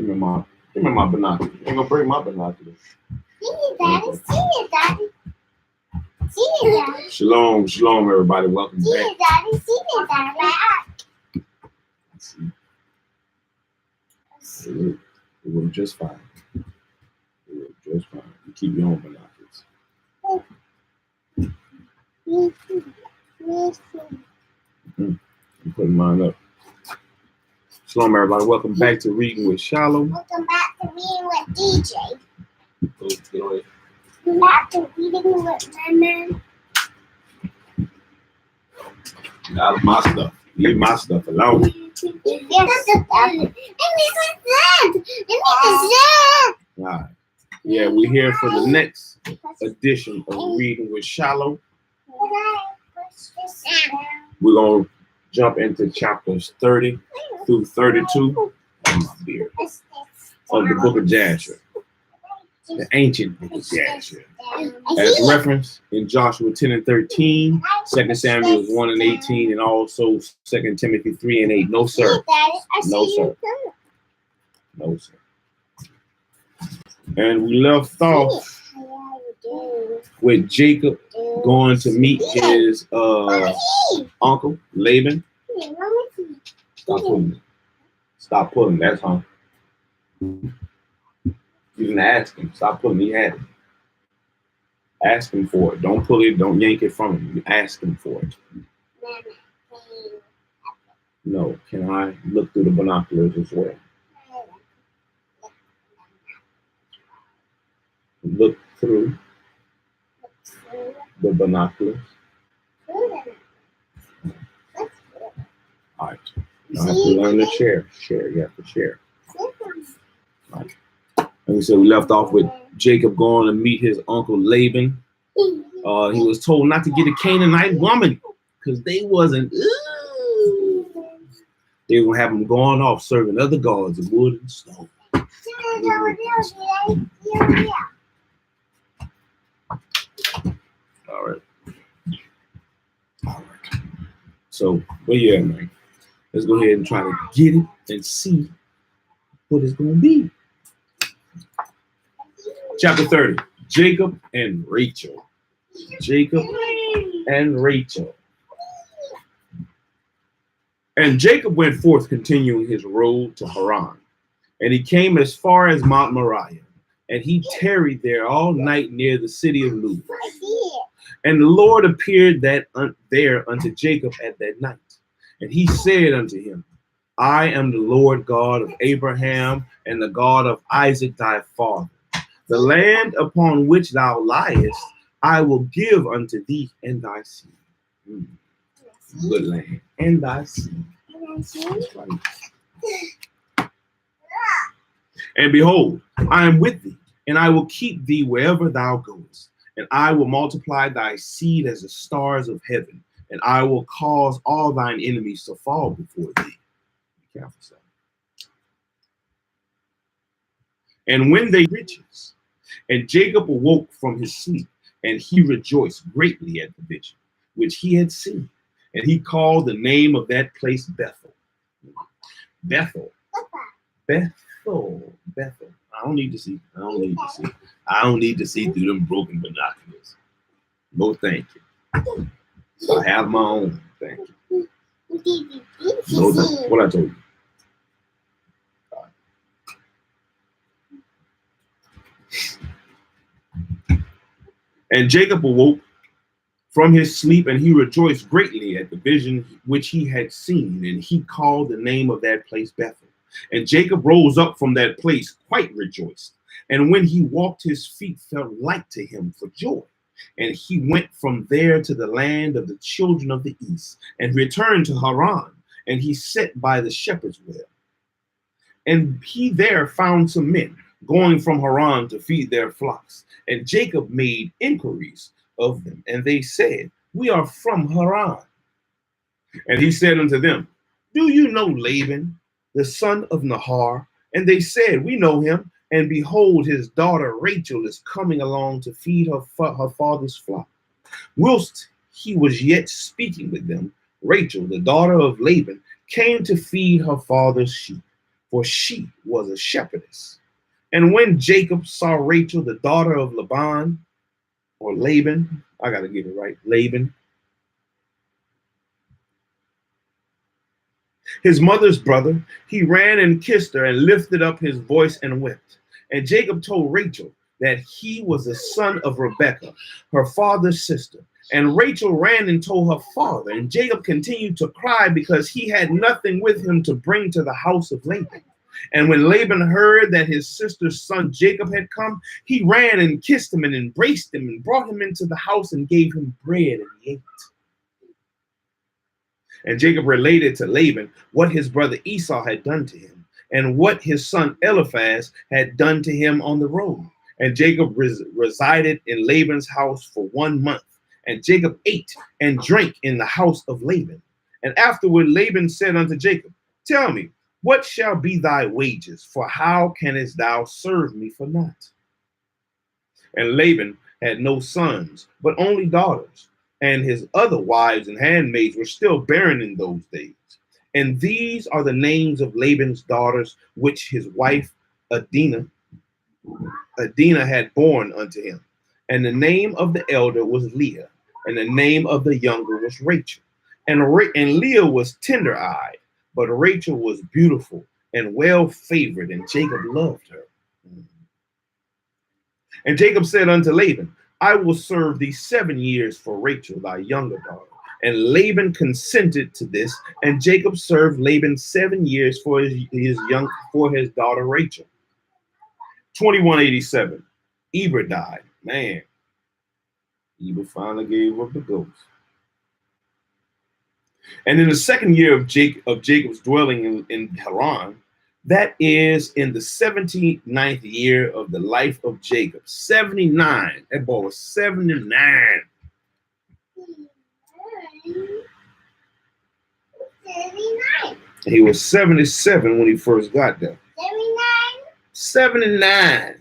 Give me my binoculars. I'm gonna bring my binoculars. See it, Daddy. See it, Daddy. See it, Daddy. Shalom, shalom, everybody. Welcome See back. it, Daddy. See it, Daddy. It worked just fine. It worked just fine. You keep your own binoculars. I'm putting mine up. Shalom, everybody. Welcome back to Reading with Shilo. Welcome back to Reading with DJ. Get away. Welcome back to Reading with Mama. Out of my stuff. Leave my stuff alone. All right. Yeah, we're here for the next edition of Reading with Shilo. We're going to jump into chapters 30 through 32 of the book of Jasher, the ancient book of Jasher. As referenced in Joshua 10 and 13, 2 Samuel 1 and 18, and also 2 Timothy 3 and 8. No, sir. No, sir. No, sir. And we left off with Jacob going to meet his uncle, Laban. Stop pulling. That's home. You didn't ask him. Stop pulling. He had it. Ask him for it. Don't pull it. Don't yank it from him. You ask him for it. No. Can I look through the binoculars as well? Look through the binoculars. All right. You have to learn to share. Share. You have to share. All right. And so we left off with Jacob going to meet his uncle Laban. He was told not to get a Canaanite woman because they wasn't. They were gonna have him going off serving other gods of wood and stone. All right. So, but yeah, man. Let's go ahead and try to get it and see what it's gonna be. Chapter 30, Jacob and Rachel. Jacob and Rachel. And Jacob went forth, continuing his road to Haran. And he came as far as Mount Moriah. And he tarried there all night near the city of Luz. And the Lord appeared there unto Jacob at that night. And he said unto him, I am the Lord God of Abraham and the God of Isaac thy father. The land upon which thou liest, I will give unto thee and thy seed. Good land. And thy seed. And behold, I am with thee, and I will keep thee wherever thou goest. And I will multiply thy seed as the stars of heaven, and I will cause all thine enemies to fall before thee. Be careful, son. And when they riches, and Jacob awoke from his sleep, and he rejoiced greatly at the vision which he had seen. And he called the name of that place Bethel. Bethel. Bethel. Bethel. I don't need to see. I don't need to see. I don't need to see through them broken binoculars. No, thank you. I have my own. Thank you. No, what I told you. And Jacob awoke from his sleep, and he rejoiced greatly at the vision which he had seen, and he called the name of that place Bethel. And Jacob rose up from that place quite rejoiced. And when he walked, his feet felt light to him for joy. And he went from there to the land of the children of the east, and returned to Haran, and he sat by the shepherd's well. And he there found some men going from Haran to feed their flocks. And Jacob made inquiries of them, and they said, we are from Haran. And he said unto them, do you know Laban, the son of Nahar? And they said, we know him, and behold, his daughter Rachel is coming along to feed her father's flock. Whilst he was yet speaking with them, Rachel, the daughter of Laban, came to feed her father's sheep. for she was a shepherdess. And when Jacob saw Rachel, the daughter of Laban, or Laban, I got to get it right, Laban, his mother's brother, he ran and kissed her and lifted up his voice and wept. And Jacob told Rachel that he was the son of Rebekah, her father's sister. And Rachel ran and told her father. And Jacob continued to cry because he had nothing with him to bring to the house of Laban. And when Laban heard that his sister's son Jacob had come, he ran and kissed him and embraced him and brought him into the house and gave him bread and he ate. And Jacob related to Laban what his brother Esau had done to him and what his son Eliphaz had done to him on the road. And Jacob resided in Laban's house for 1 month. And Jacob ate and drank in the house of Laban. And afterward Laban said unto Jacob, tell me, what shall be thy wages? For how canst thou serve me for naught? And Laban had no sons, but only daughters. And his other wives and handmaids were still barren in those days. And these are the names of Laban's daughters, which his wife Adinah had borne unto him. And the name of the elder was Leah, and the name of the younger was Rachel. And Leah was tender-eyed, but Rachel was beautiful and well-favored, and Jacob loved her. And Jacob said unto Laban, I will serve thee 7 years for Rachel, thy younger daughter. And Laban consented to this, and Jacob served Laban 7 years for his daughter Rachel. 2187. Eber died. Man, Eber finally gave up the ghost. And in the second year of Jacob's dwelling in Haran, that is in the 79th year of the life of Jacob. 79. That boy was 79. 79. He was 77 when he first got there. 79. 79.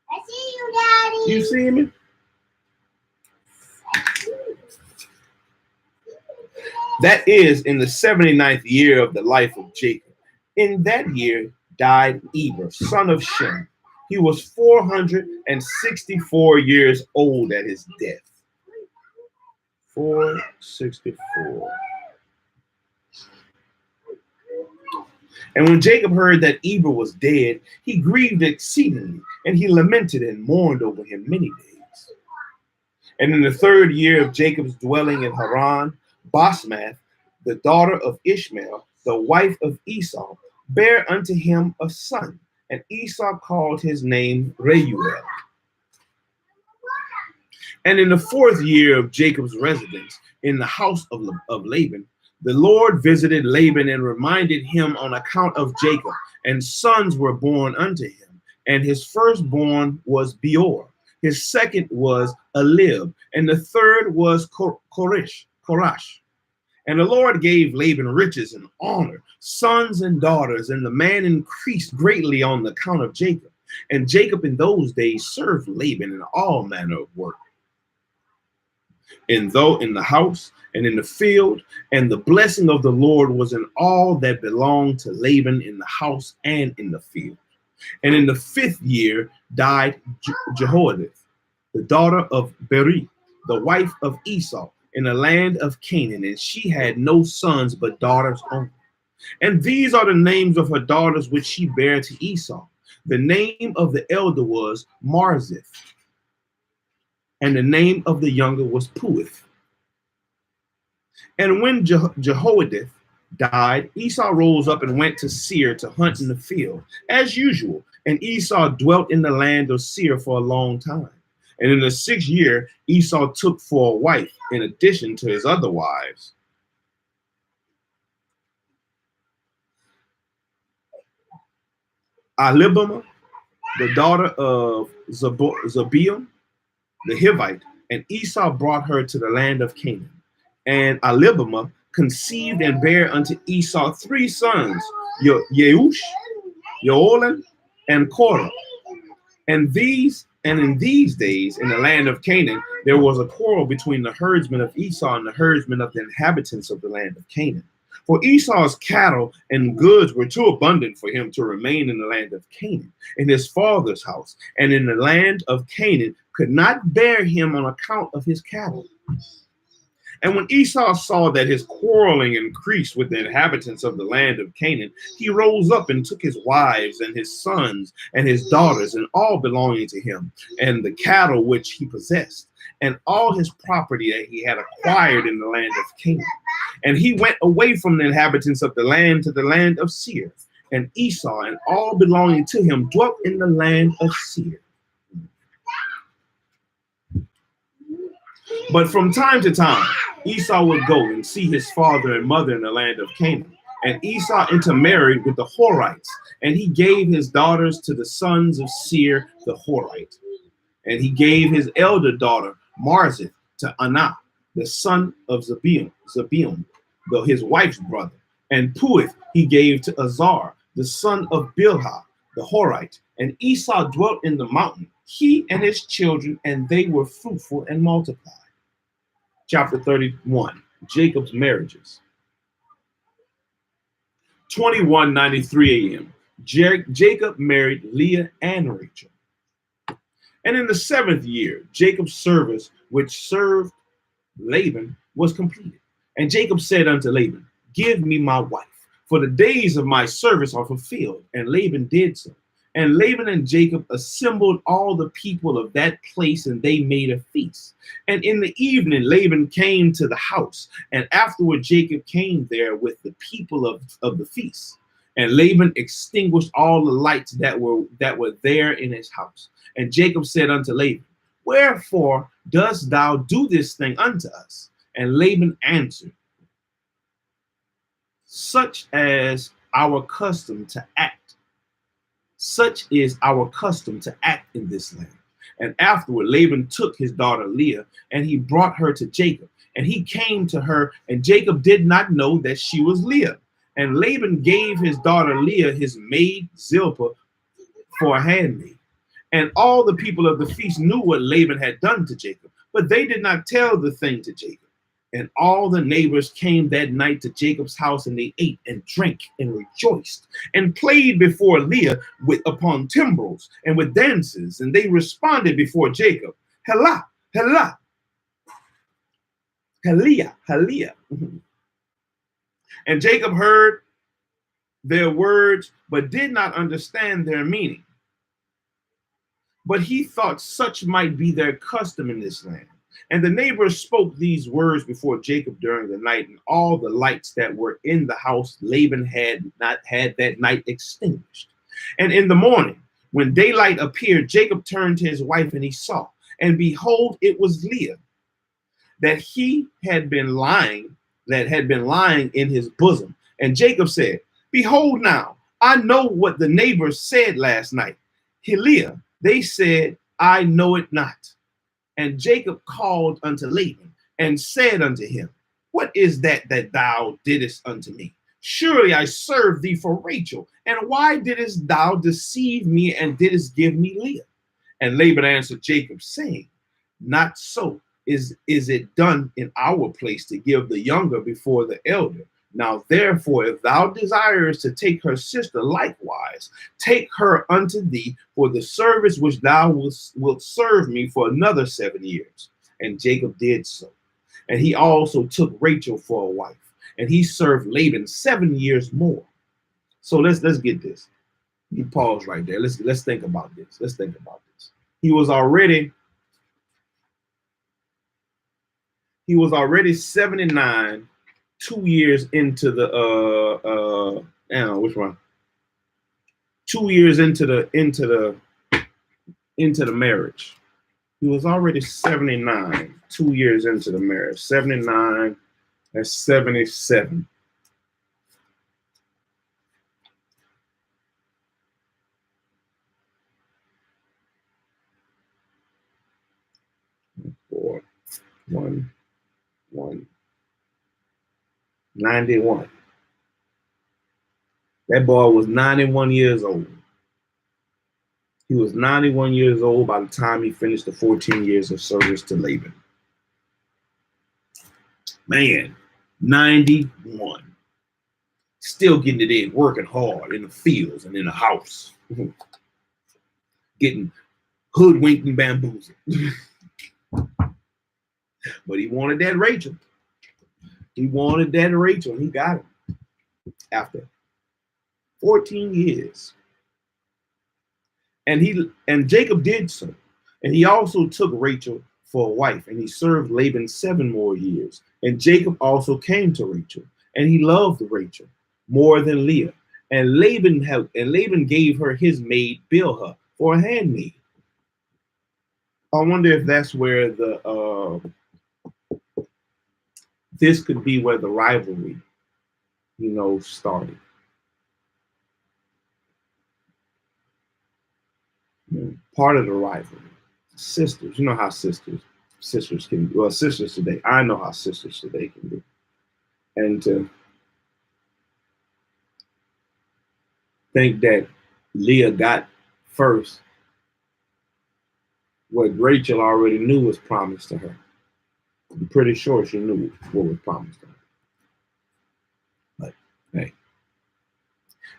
I see you, Daddy. You see me? That is in the 79th year of the life of Jacob. In that year died Eber, son of Shem. He was 464 years old at his death. 464. And when Jacob heard that Eber was dead, he grieved exceedingly, and he lamented and mourned over him many days. And in the third year of Jacob's dwelling in Haran, Basmath, the daughter of Ishmael, the wife of Esau, bare unto him a son, and Esau called his name Reuel. And in the fourth year of Jacob's residence in the house of Laban, the Lord visited Laban and reminded him on account of Jacob, and sons were born unto him. And his firstborn was Beor, his second was Elib, and the third was Korash. And the Lord gave Laban riches and honor, sons and daughters, and the man increased greatly on the account of Jacob. And Jacob in those days served Laban in all manner of work, in the house and in the field, and the blessing of the Lord was in all that belonged to Laban in the house and in the field. And in the 5th year died Jehoadith, the daughter of Beri, the wife of Esau, in the land of Canaan, and she had no sons but daughters only. And these are the names of her daughters which she bare to Esau. The name of the elder was Marzith, and the name of the younger was Puith. And when Jehoadith died, Esau rose up and went to Seir to hunt in the field, as usual. And Esau dwelt in the land of Seir for a long time. And in the 6th year, Esau took for a wife, in addition to his other wives, Ahlibamah, the daughter of Zebeon, the Hivite, and Esau brought her to the land of Canaan. And Ahlibamah conceived and bare unto Esau 3 sons, Yeush, Joelan, and Korah. And in these days, in the land of Canaan, there was a quarrel between the herdsmen of Esau and the herdsmen of the inhabitants of the land of Canaan. For Esau's cattle and goods were too abundant for him to remain in the land of Canaan, in his father's house, and in the land of Canaan could not bear him on account of his cattle. And when Esau saw that his quarreling increased with the inhabitants of the land of Canaan, he rose up and took his wives and his sons and his daughters and all belonging to him, and the cattle which he possessed, and all his property that he had acquired in the land of Canaan. And he went away from the inhabitants of the land to the land of Seir. And Esau and all belonging to him dwelt in the land of Seir. But from time to time, Esau would go and see his father and mother in the land of Canaan. And Esau intermarried with the Horites, and he gave his daughters to the sons of Seir the Horite. And he gave his elder daughter, Marzith, to Anah, the son of Zebeon, his wife's brother. And Puith he gave to Azar, the son of Bilhah, the Horite. And Esau dwelt in the mountain, he and his children, and they were fruitful and multiplied. Chapter 31, Jacob's marriages. 21:93 a.m. Jacob married Leah and Rachel. And in the 7th year, Jacob's service, which served Laban, was completed. And Jacob said unto Laban, give me my wife, for the days of my service are fulfilled. And Laban did so. And Laban and Jacob assembled all the people of that place, and they made a feast. And in the evening, Laban came to the house, and afterward Jacob came there with the people of the feast. And Laban extinguished all the lights that were there in his house. And Jacob said unto Laban, wherefore dost thou do this thing unto us? And Laban answered, such is our custom to act in this land. And afterward Laban took his daughter Leah, and he brought her to Jacob. And he came to her, and Jacob did not know that she was Leah. And Laban gave his daughter Leah his maid Zilpah for a handmaid. And all the people of the feast knew what Laban had done to Jacob, but they did not tell the thing to Jacob. And all the neighbors came that night to Jacob's house, and they ate and drank and rejoiced and played before Leah upon timbrels and with dances. And they responded before Jacob, Helah, Helah, Heliah, Heliah. And Jacob heard their words, but did not understand their meaning. But he thought such might be their custom in this land. And the neighbors spoke these words before Jacob during the night, and all the lights that were in the house Laban had not had that night extinguished. And in the morning, when daylight appeared, Jacob turned to his wife, and he saw, and behold, it was Leah, that had been lying in his bosom. And Jacob said, behold now, I know what the neighbors said last night. Leah, they said, I know it not. And Jacob called unto Laban and said unto him, what is that thou didst unto me? Surely I served thee for Rachel. And why didst thou deceive me and didst give me Leah? And Laban answered Jacob, saying, not so is it done in our place to give the younger before the elder. Now therefore, if thou desirest to take her sister likewise, take her unto thee for the service which thou wilt serve me for another 7 years. And Jacob did so. And he also took Rachel for a wife, and he served Laban 7 years more. So let's get this. You pause right there. Let's think about this. Let's think about this. He was already 79. 2 years into the which one? 2 years into the marriage. He was already 79, 2 years into the marriage. 79, that's 77. Four, one. 91. That boy was 91 years old. He was 91 years old by the time he finished the 14 years of service to Laban. Man, 91. still getting it in, working hard in the fields and in the house, getting hoodwinked and bamboozled. But he wanted that Rachel. He wanted that Rachel, and he got it after 14 years. And Jacob did so. And he also took Rachel for a wife, and he served Laban 7 more years. And Jacob also came to Rachel, and he loved Rachel more than Leah. And Laban gave her his maid Bilhah for a handmaid. I wonder if that's where this could be where the rivalry, started. Part of the rivalry. Sisters, you know how sisters can be. Well, sisters today, I know how sisters today can be. And to think that Leah got first what Rachel already knew was promised to her. I'm pretty sure she knew what was promised to her. But hey.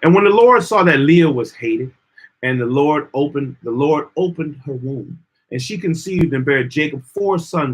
And when the Lord saw that Leah was hated, and the Lord opened her womb, and she conceived and bare Jacob 4 sons